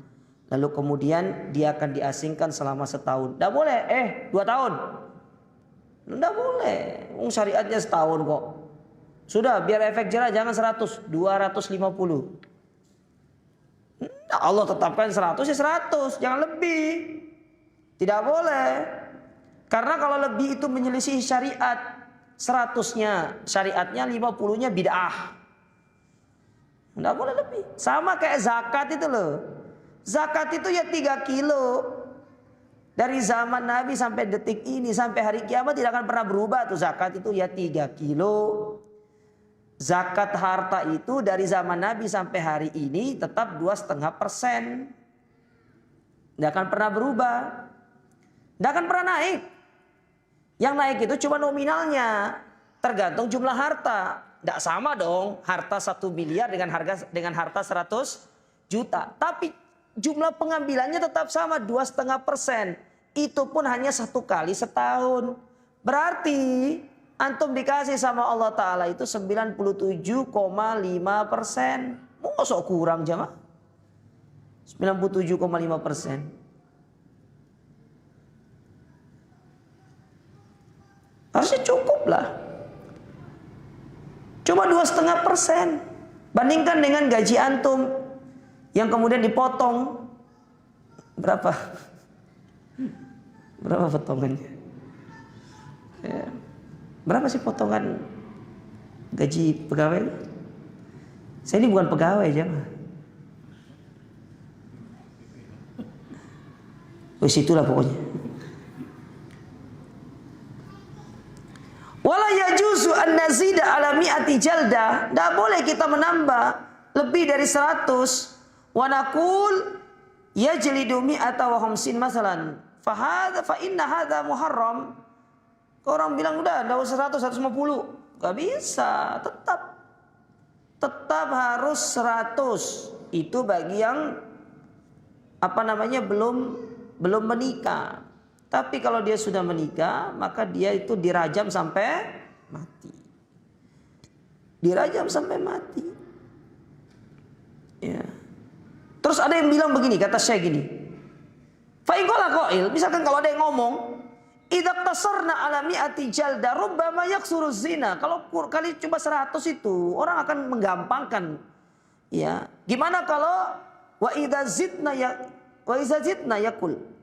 [SPEAKER 1] Lalu kemudian dia akan diasingkan selama setahun. Tidak boleh, 2 tahun. Tidak boleh. Syariatnya setahun kok. Sudah, biar efek jerah jangan 100, 250. Allah tetapkan 100 ya 100, jangan lebih. Tidak boleh. Karena kalau lebih itu menyelisih syariat. 100-nya syariatnya, 50-nya bid'ah. Tidak boleh lebih. Sama kayak zakat itu loh. Zakat itu ya 3 kilo. Dari zaman Nabi sampai detik ini, sampai hari kiamat tidak akan pernah berubah tuh. Zakat itu ya 3 kilo. Zakat harta itu dari zaman Nabi sampai hari ini tetap 2,5%. Tidak akan pernah berubah. Tidak akan pernah naik. Yang naik itu cuma nominalnya, tergantung jumlah harta. Tidak sama dong harta 1 miliar dengan harta 100 juta. Tapi jumlah pengambilannya tetap sama 2,5%. Itu pun hanya 1 kali setahun. Berarti antum dikasih sama Allah Ta'ala itu 97,5%. Mosok kurang jamaah? 97,5%. Harusnya cukup lah. Cuma 2,5%. Bandingkan dengan gaji antum yang kemudian dipotong. Berapa? Berapa potongannya? Ya. Berapa sih potongan gaji pegawai? Saya ini bukan pegawai aja mah. Wis itulah pokoknya. Wala yajuzu an nazida ala mi'ati jaldah. Tidak boleh kita menambah lebih dari 100. Wa naqul yajlidu mi'ata wa khamsin masalan. Fa inna hadha muharram. Orang bilang udah 100, 150. Gak bisa. Tetap harus 100. Itu bagi yang belum menikah. Tapi kalau dia sudah menikah, maka dia itu dirajam sampai mati. Dirajam sampai mati. Ya. Terus ada yang bilang begini, kata saya gini. Fa in qala qail, misalkan kalau ada yang ngomong, idza tasarna ala mi'ati jalda rubbama yaksuru zina. Kalau kali cuma 100 itu, orang akan menggampangkan. Ya. Gimana kalau wa idza zidna yakul.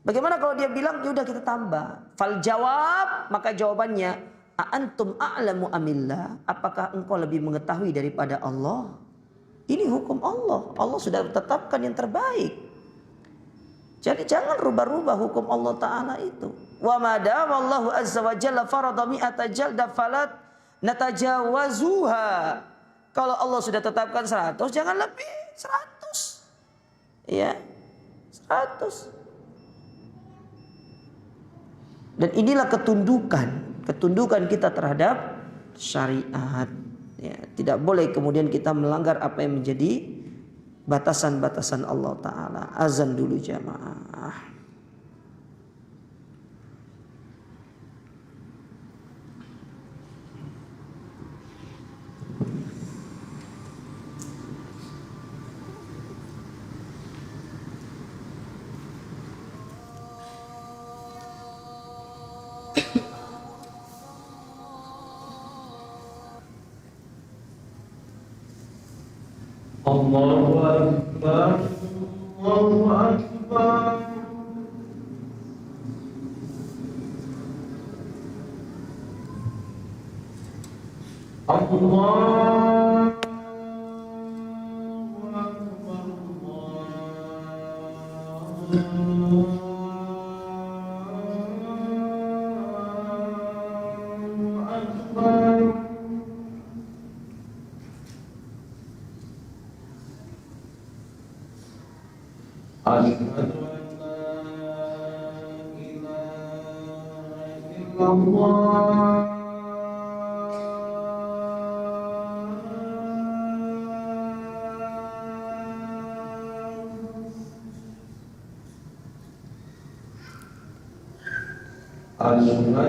[SPEAKER 1] Bagaimana kalau dia bilang, ya udah kita tambah. Fal jawab, maka jawabannya, antum a'lamu amillah. Apakah engkau lebih mengetahui daripada Allah? Ini hukum Allah. Allah sudah tetapkan yang terbaik. Jadi jangan rubah-rubah hukum Allah Ta'ala itu. Wa ma damallahu azza wa jalla farada mi'ata jalda falat natajawazuha. Kalau Allah sudah tetapkan 100, jangan lebih 100. Ya, 100. Dan inilah ketundukan kita terhadap syariat. Ya, tidak boleh kemudian kita melanggar apa yang menjadi batasan-batasan Allah Ta'ala. Azan dulu jamaah.
[SPEAKER 2] Allahu Akbar, Allahu Akbar. Allah. Asyhadu an la ilaha illallah. Asyhadu an la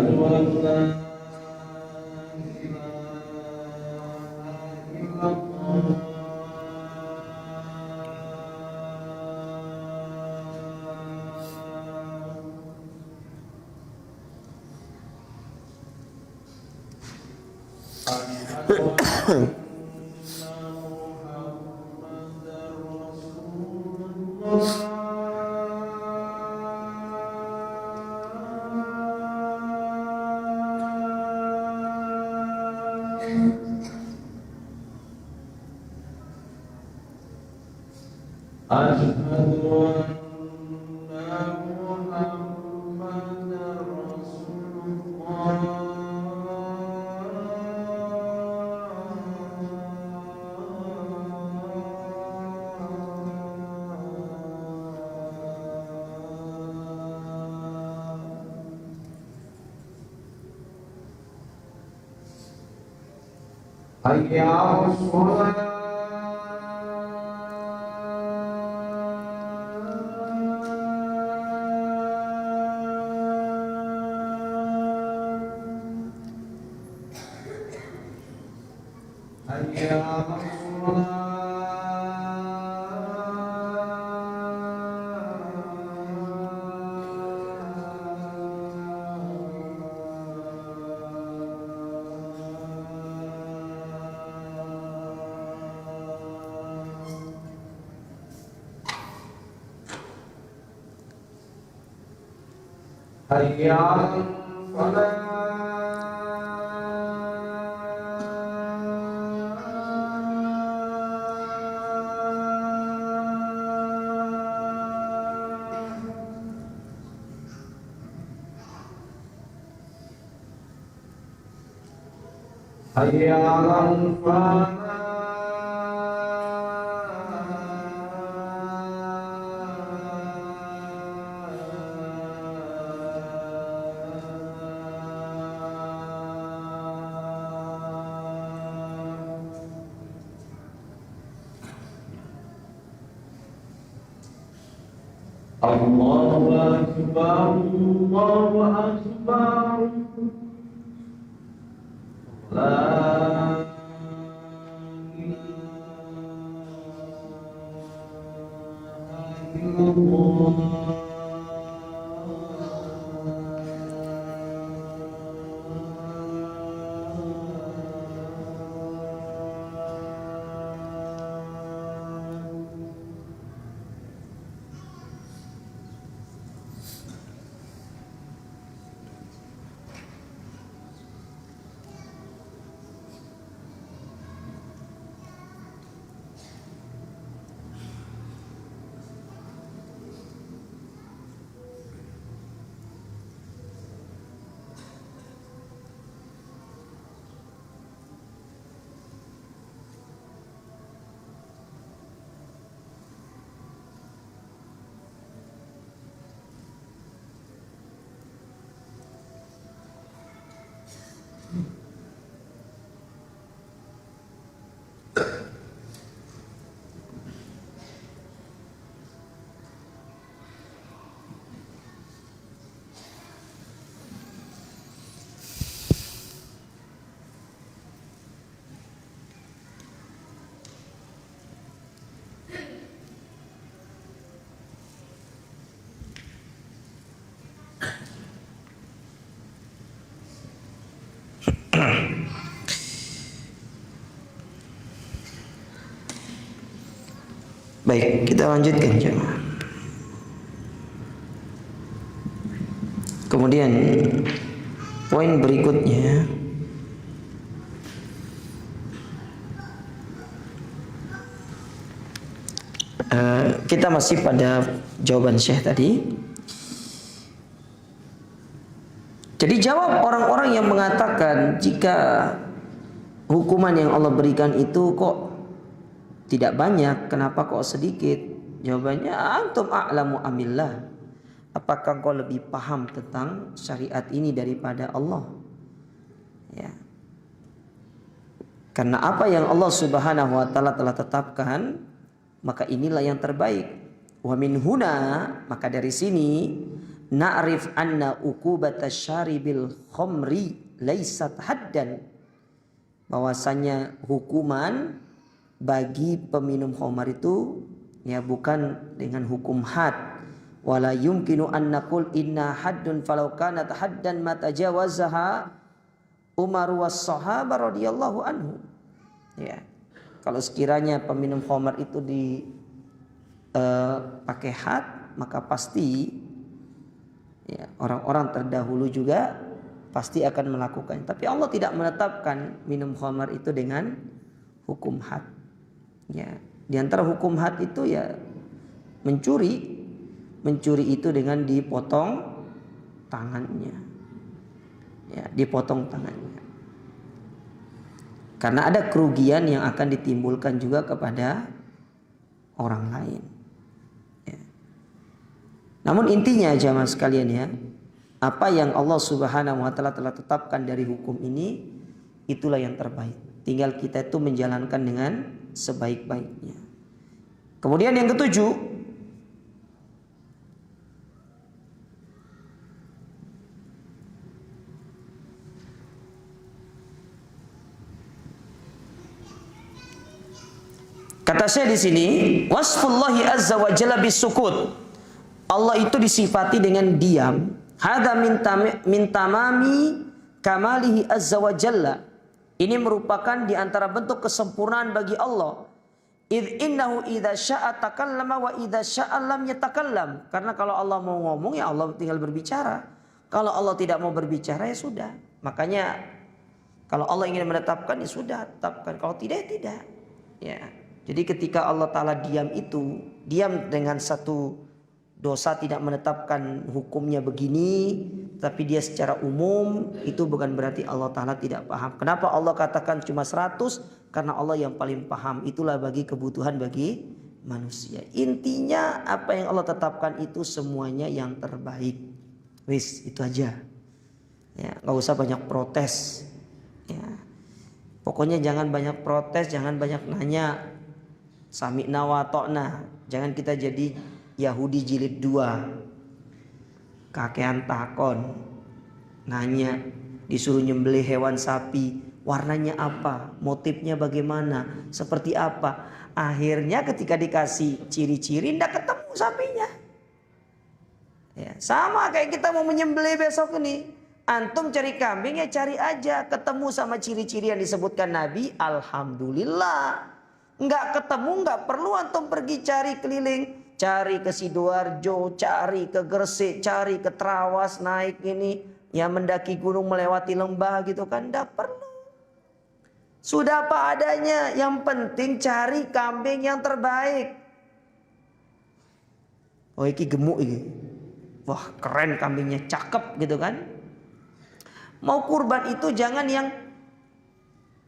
[SPEAKER 2] ilaha illallah. Hayya 'alas shalah. Hayya 'alas shalah. Hayya 'alal falah. Hayya 'alal falah. Allahu Akbar, Allahu Akbar. La ilaha illallah.
[SPEAKER 1] Baik, kita lanjutkan jemaah. Kemudian poin berikutnya, kita masih pada jawaban Syekh tadi. Jadi jawab orang-orang yang mengatakan jika hukuman yang Allah berikan itu kok tidak banyak, kenapa kok sedikit? Jawabannya, antum a'lamu amillah. Apakah kau lebih paham tentang syariat ini daripada Allah? Ya. Karena apa yang Allah Subhanahu wa taala telah tetapkan, maka inilah yang terbaik. Wa min huna, maka dari sini na'rif anna uqubata syaribil khamri laisat haddan. Bahwasanya hukuman bagi peminum khamar itu ya bukan dengan hukum had. Wala yumkinu an naqul inna haddun falau kanat haddan ma tajawazaha Umar was sahaba radhiyallahu anhu. Ya. Kalau sekiranya peminum khamar itu pakai had, maka pasti ya, orang-orang terdahulu juga pasti akan melakukan. Tapi Allah tidak menetapkan minum khamar itu dengan hukum had. Ya, di antara hukum had itu ya mencuri itu dengan dipotong tangannya. Ya, dipotong tangannya. Karena ada kerugian yang akan ditimbulkan juga kepada orang lain. Ya. Namun intinya jamaah sekalian ya, apa yang Allah Subhanahu wa taala telah tetapkan dari hukum ini, itulah yang terbaik. Tinggal kita itu menjalankan dengan sebaik-baiknya. Kemudian yang ketujuh, kata saya di sini, wasfullahi azza wa jalla bisukut. Allah itu disifati dengan diam. Hadza min tamami kamalihi azza wa jalla. Ini merupakan di antara bentuk kesempurnaan bagi Allah. Idh innahu idza syaa takallama wa idza syaa lam yatakallam. Karena kalau Allah mau ngomong ya Allah tinggal berbicara. Kalau Allah tidak mau berbicara ya sudah. Makanya kalau Allah ingin menetapkan ya sudah tetapkan. Kalau tidak ya tidak. Ya. Jadi ketika Allah Ta'ala diam itu, diam dengan satu dosa tidak menetapkan hukumnya begini, tapi dia secara umum, itu bukan berarti Allah Ta'ala tidak paham. Kenapa Allah katakan cuma 100? Karena Allah yang paling paham. Itulah bagi kebutuhan bagi manusia. Intinya apa yang Allah tetapkan itu semuanya yang terbaik. Wis, itu aja. Ya, gak usah banyak protes. Ya. Pokoknya jangan banyak protes, jangan banyak nanya. Sami'na wa ta'na. Jangan kita jadi Yahudi jilid 2. Kakean takon. Nanya. Disuruh nyembelih hewan sapi. Warnanya apa? Motifnya bagaimana? Seperti apa? Akhirnya ketika dikasih ciri-ciri tidak ketemu sapinya. Ya, sama kayak kita mau menyembelih besok ini. Antum cari kambing ya cari aja. Ketemu sama ciri-ciri yang disebutkan Nabi. Alhamdulillah. Enggak ketemu, enggak perlu antum pergi cari keliling. Cari ke Sidoarjo, cari ke Gresik, cari ke Trawas, naik ini. Ya mendaki gunung melewati lembah gitu kan. Enggak perlu. Sudah apa adanya. Yang penting cari kambing yang terbaik. Oh iki gemuk ini. Wah keren kambingnya, cakep gitu kan. Mau kurban itu jangan yang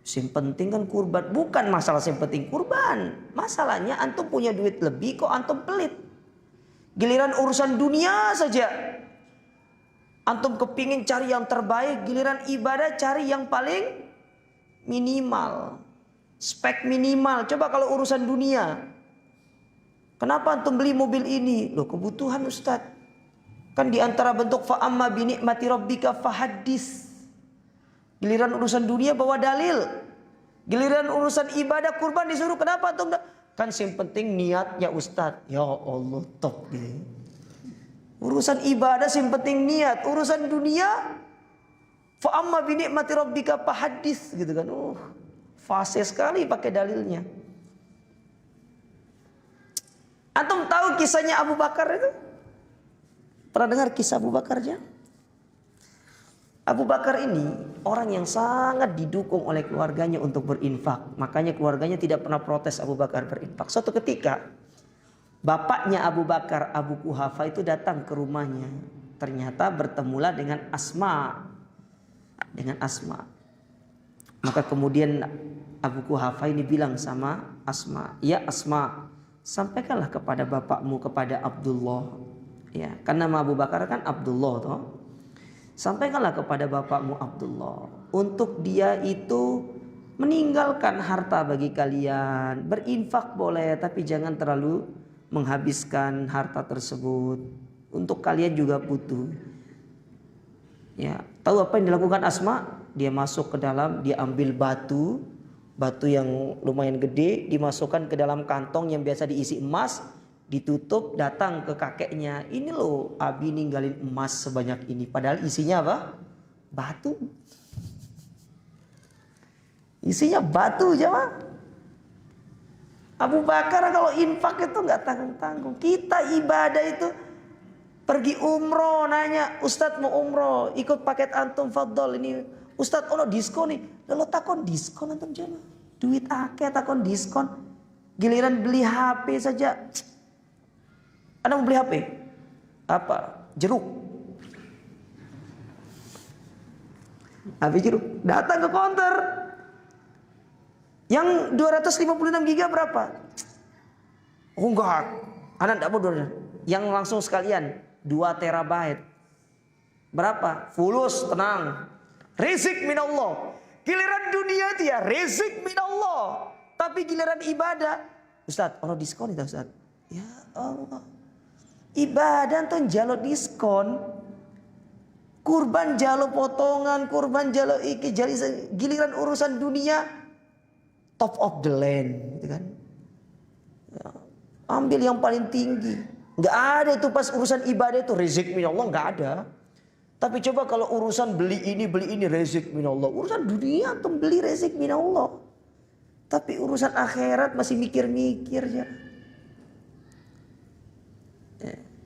[SPEAKER 1] yang penting kan kurban. Bukan masalah yang penting kurban. Masalahnya antum punya duit lebih kok antum pelit. Giliran urusan dunia saja antum kepingin cari yang terbaik. Giliran ibadah cari yang paling minimal. Spek minimal. Coba kalau urusan dunia. Kenapa antum beli mobil ini? Loh kebutuhan Ustaz. Kan diantara bentuk fa'amma binikmati rabbika fahaddis. Giliran urusan dunia bawa dalil. Giliran urusan ibadah kurban disuruh. Kenapa antum? Kan yang penting niatnya Ustaz. Ya Allah top gitu. Urusan ibadah yang penting niat. Urusan dunia fa'amma binikmati rabbika fahaddis gitu kan. Fase sekali pakai dalilnya. Antum tahu kisahnya Abu Bakar itu? Pernah dengar kisah Abu Bakarnya? Abu Bakar ini orang yang sangat didukung oleh keluarganya untuk berinfak. Makanya keluarganya tidak pernah protes Abu Bakar berinfak. Suatu ketika bapaknya Abu Bakar, Abu Quhafa itu datang ke rumahnya. Ternyata bertemulah dengan Asma. Maka kemudian Abu Quhafa ini bilang sama Asma, "Ya Asma, sampaikanlah kepada bapakmu, kepada Abdullah." Ya, kan nama Abu Bakar kan Abdullah toh. Sampaikanlah kepada bapakmu Abdullah, untuk dia itu meninggalkan harta bagi kalian. Berinfak boleh, tapi jangan terlalu menghabiskan harta tersebut. Untuk kalian juga butuh. Ya, tahu apa yang dilakukan Asma? Dia masuk ke dalam, dia ambil batu yang lumayan gede, dimasukkan ke dalam kantong yang biasa diisi emas, ditutup, datang ke kakeknya. "Ini loh, Abi ninggalin emas sebanyak ini." Padahal isinya apa? Batu. Isinya batu, jemaah. Abu Bakar kalau infak itu nggak tanggung-tanggung. Kita ibadah itu pergi umroh, nanya, "Ustadz mau umroh, ikut paket antum fadol ini. Ustadz ono diskon nih." Lalu takon diskon antum jemaah. Duit akeh takon diskon. Giliran beli HP saja. Anda mau beli HP? Apa? Jeruk. HP jeruk. Datang ke counter. Yang 256 giga berapa? Oh enggak. Anda enggak mau 200. Yang langsung sekalian 2 terabyte. Berapa? Fulus, tenang. Rizq minallah. Giliran dunia itu ya rizq minallah. Tapi giliran ibadah, "Ustadz, ono diskon itu Ustadz." Ya Allah. Ibadah tuh jalo diskon. Kurban jalo potongan, kurban jalo iki, giliran urusan dunia top of the land, gitu kan. Ya, ambil yang paling tinggi. Enggak ada itu pas urusan ibadah itu rezeki minallah, enggak ada. Tapi coba kalau urusan beli ini rezeki minallah. Urusan dunia tuh beli rezeki minallah. Tapi urusan akhirat masih mikir-mikir ya.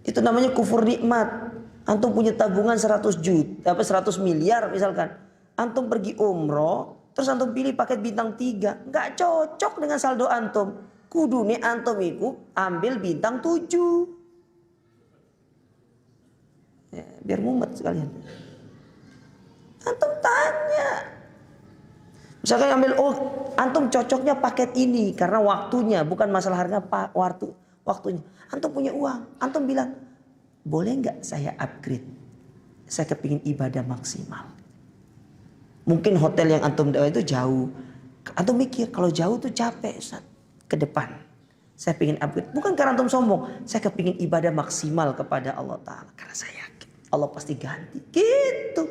[SPEAKER 1] Itu namanya kufur nikmat. Antum punya tabungan 100 juta, 100 miliar misalkan. Antum pergi umroh, terus antum pilih paket bintang 3. Enggak cocok dengan saldo antum. Kudune antum itu ambil bintang 7. Ya, biar mumet sekalian. Antum tanya. Misalkan ambil, "Oh, antum cocoknya paket ini karena waktunya, bukan masalah harga, waktunya." Antum punya uang, antum bilang, "Boleh nggak saya upgrade? Saya kepingin ibadah maksimal." Mungkin hotel yang antum itu jauh. Antum mikir kalau jauh tuh capek, Ustaz. Ke depan saya pengen upgrade. Bukan karena antum sombong, saya kepingin ibadah maksimal kepada Allah Ta'ala. Karena saya yakin Allah pasti ganti. Gitu.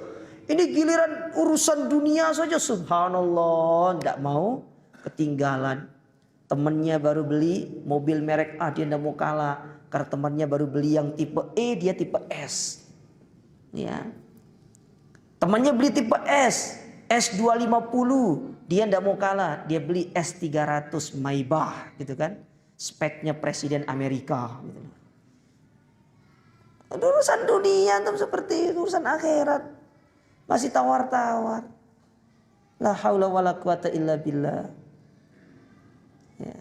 [SPEAKER 1] Ini giliran urusan dunia saja, subhanallah, nggak mau ketinggalan. Temennya baru beli mobil merek A, dia nggak mau kalah. Karena temannya baru beli yang tipe E, dia tipe S. Ya. Temannya beli tipe S, S250, dia nggak mau kalah. Dia beli S300 Maybach, gitu kan? Speknya presiden Amerika. Gitu. Urusan dunia tuh seperti itu, urusan akhirat masih tawar-tawar. La haula wala quwata illa billah. Ya.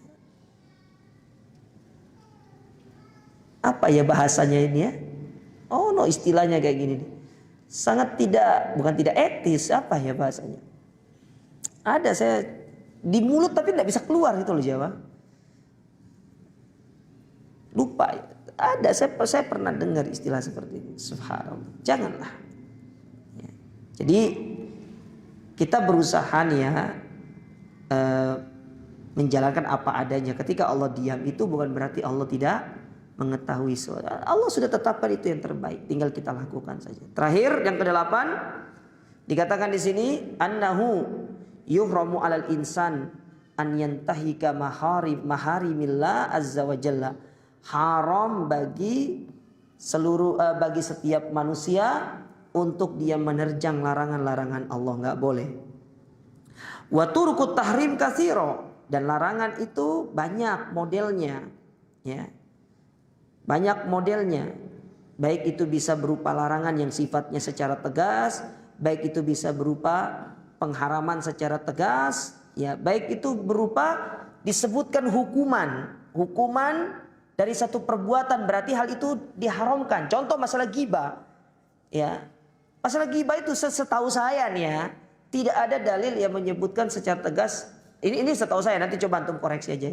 [SPEAKER 1] Apa ya bahasanya ini ya? Oh no, istilahnya kayak gini nih. Sangat bukan tidak etis, apa ya bahasanya? Ada saya di mulut tapi tidak bisa keluar gitu loh Jawa. Lupa. Ada saya pernah dengar istilah seperti ini. Subhanallah. Janganlah. Ya. Jadi kita berusaha nih ya menjalankan apa adanya. Ketika Allah diam itu bukan berarti Allah tidak mengetahui. Allah sudah tetapkan itu yang terbaik, tinggal kita lakukan saja. Terakhir yang ke-8 dikatakan di sini annahu yuhramu 'alal insan an yantahika maharimillah azza wa jalla. Haram bagi setiap manusia untuk dia menerjang larangan-larangan Allah, enggak boleh. Wa turukut tahrim katsira, dan larangan itu banyak modelnya, ya. banyak modelnya. Baik itu bisa berupa larangan yang sifatnya secara tegas, baik itu bisa berupa pengharaman secara tegas, ya, baik itu berupa disebutkan hukuman dari satu perbuatan, berarti hal itu diharamkan. Contoh masalah ghibah. Ya. Masalah ghibah itu setahu saya nih ya, tidak ada dalil yang menyebutkan secara tegas. Ini setahu saya, nanti coba antum koreksi aja.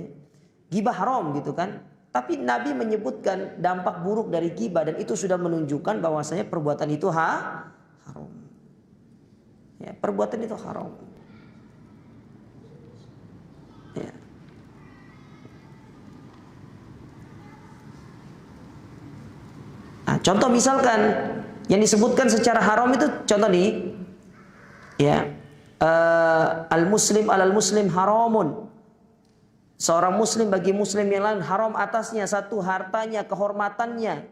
[SPEAKER 1] Ghibah haram gitu kan. Tapi Nabi menyebutkan dampak buruk dari ghibah dan itu sudah menunjukkan bahwasanya perbuatan itu haram. Ya, perbuatan itu haram. Ya. Nah, contoh misalkan yang disebutkan secara haram itu contoh nih, ya, al muslim alal muslim haramun. Seorang muslim bagi muslim yang lain haram atasnya satu hartanya, kehormatannya,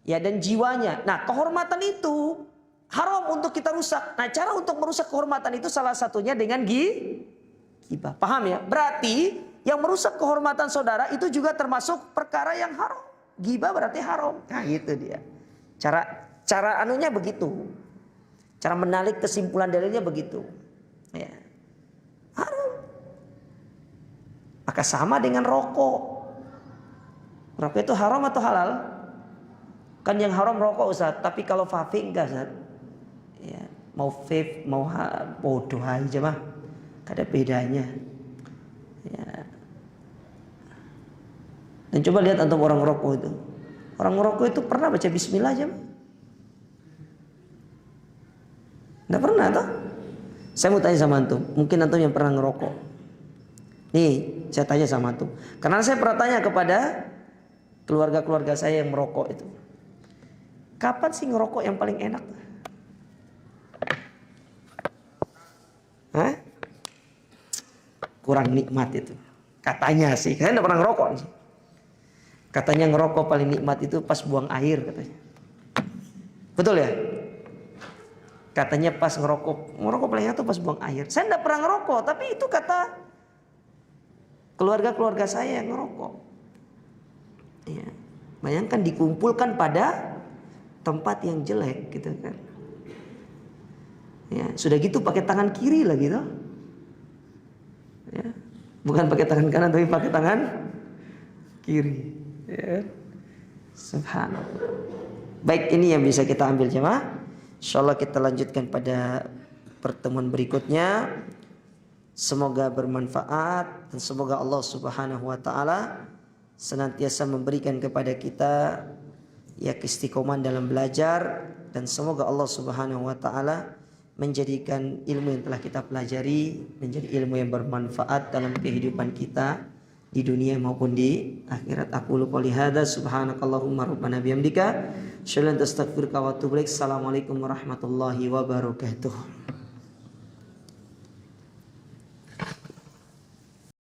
[SPEAKER 1] ya, dan jiwanya. Nah, kehormatan itu haram untuk kita rusak. Nah, cara untuk merusak kehormatan itu salah satunya dengan ghibah. Paham ya? Berarti yang merusak kehormatan saudara itu juga termasuk perkara yang haram. Ghibah berarti haram. Nah, itu dia. Cara anunya begitu. Cara menarik kesimpulan dalilnya begitu. Ya. Haram. Maka sama dengan rokok. Rokok itu haram atau halal? Kan yang haram rokok Ustaz. Tapi kalau vape enggak Ustaz. Ya, mau vape mau bodoh aja mah. Gak ada bedanya. Ya. Dan coba lihat antum orang rokok itu. Orang rokok itu pernah baca bismillah aja mah? Enggak pernah toh? Saya mau tanya sama antum. Mungkin antum yang pernah ngerokok. Nih, saya tanya sama antum. Karena saya pernah tanya kepada keluarga-keluarga saya yang merokok itu. Kapan sih ngerokok yang paling enak? Hah? Kurang nikmat itu. Katanya sih, saya enggak pernah ngerokok sih. Katanya ngerokok paling nikmat itu pas buang air katanya. Betul ya? Katanya pas ngerokok paling enak itu pas buang air. Saya enggak pernah ngerokok, tapi itu kata keluarga-keluarga saya yang ngerokok. Ya. Bayangkan dikumpulkan pada tempat yang jelek gitu kan. Ya, sudah gitu pakai tangan kiri lah gitu. Ya. Bukan pakai tangan kanan tapi pakai tangan kiri. Ya. Subhanallah. Baik, ini yang bisa kita ambil jemaah. Insyaallah kita lanjutkan pada pertemuan berikutnya. Semoga bermanfaat dan semoga Allah Subhanahu wa taala senantiasa memberikan kepada kita ya keistiqomahan dalam belajar dan semoga Allah Subhanahu wa taala menjadikan ilmu yang telah kita pelajari menjadi ilmu yang bermanfaat dalam kehidupan kita di dunia maupun di akhirat. Aqulu qouli hadza subhanakallahumma rabbana bihamdika asyhadu an la ilaha illa anta astaghfiruka wa atubu ilaik. Assalamualaikum warahmatullahi wabarakatuh.